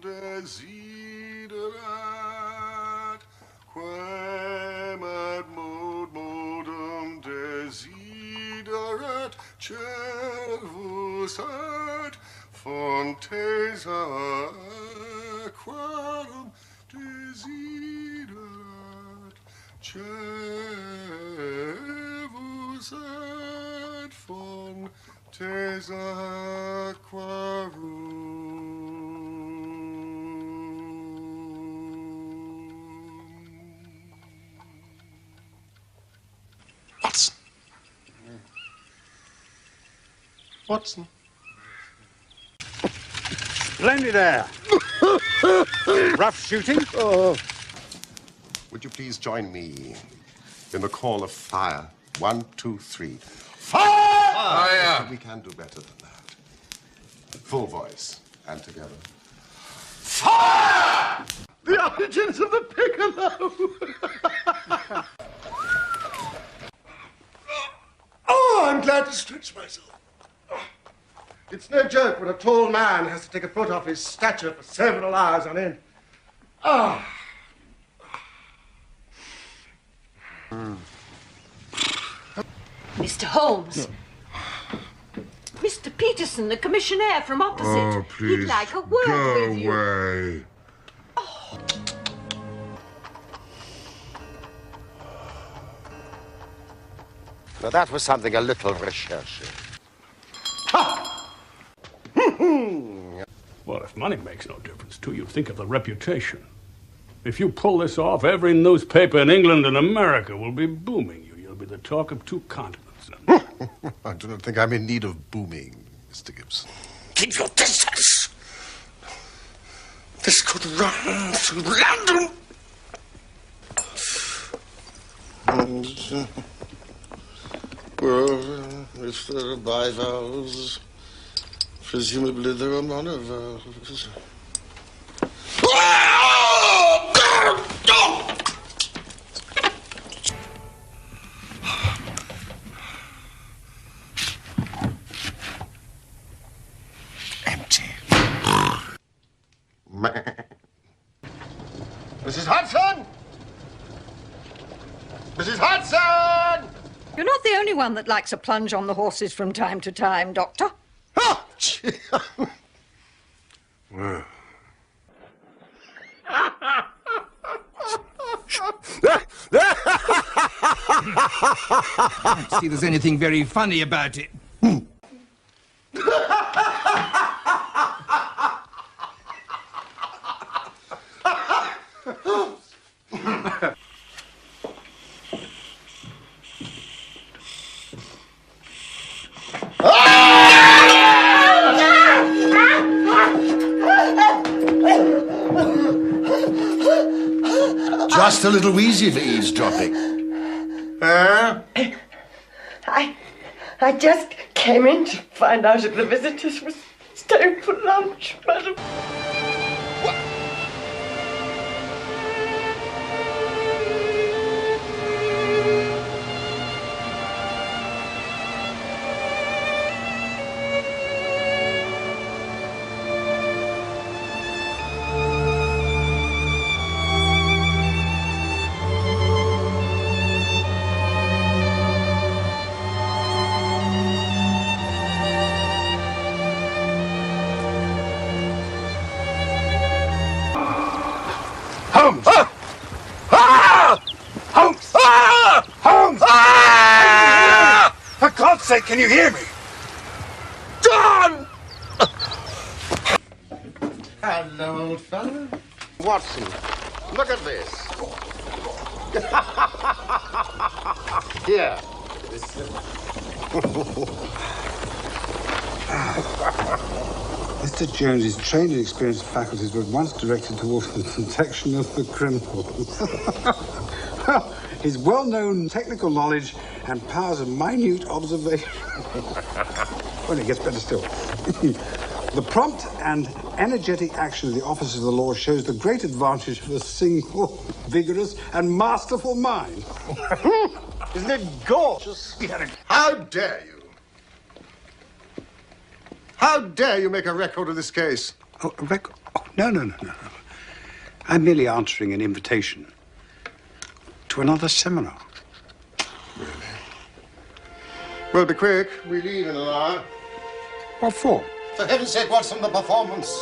Desiderat quem ad modum desiderat cervus ad fontes aquarum desiderat cervus ad fontes aquarum. Watson. Watson. Splendid air. Rough shooting? Oh. Would you please join me in the call of fire? 1, 2, 3. Fire! Fire! We can do better than that. Full voice and together. Fire! The origins of the piccolo! Oh, I'm glad to stretch myself. It's no joke when a tall man has to take a foot off his stature for several hours on end. Ah. Mr. Holmes. Mr. Peterson, the commissionaire from opposite. Oh, please. He'd like a word Go with you. away. Oh. Now, that was something a little recherche. Well, if money makes no difference to you, think of the reputation. If you pull this off, every newspaper in England and America will be booming you. You'll be the talk of 2 continents. I do not think I'm in need of booming, Mr. Gibson. Keep your distance. This could run to London. And, well, if there are bivalves, presumably there are monovalves. Empty. Mrs. Hudson! Mrs. Hudson! You're not the only one that likes a plunge on the horses from time to time, Doctor. Oh, gee. Well. I don't see there's anything very funny about it. Just a little wheezy for eavesdropping. I just came in to find out if the visitors were staying for lunch, madam. Holmes! Ah! Ah! Holmes! Ah! Holmes! Ah! For God's sake, can you hear me? John! Hello, old fellow. Watson, look at this. Here. Mr. Jones's trained and experienced faculties were once directed towards the detection of the criminal. His well-known technical knowledge and powers of minute observation. Well, it gets better still. The prompt and energetic action of the officers of the law shows the great advantage of a single, vigorous, and masterful mind. Isn't it gorgeous? How dare you? How dare you make a record of this case? Oh, a record? Oh, No. I'm merely answering an invitation to another seminar. Really? Well, be quick. We leave in an hour. What for? For heaven's sake, Watson, the performance.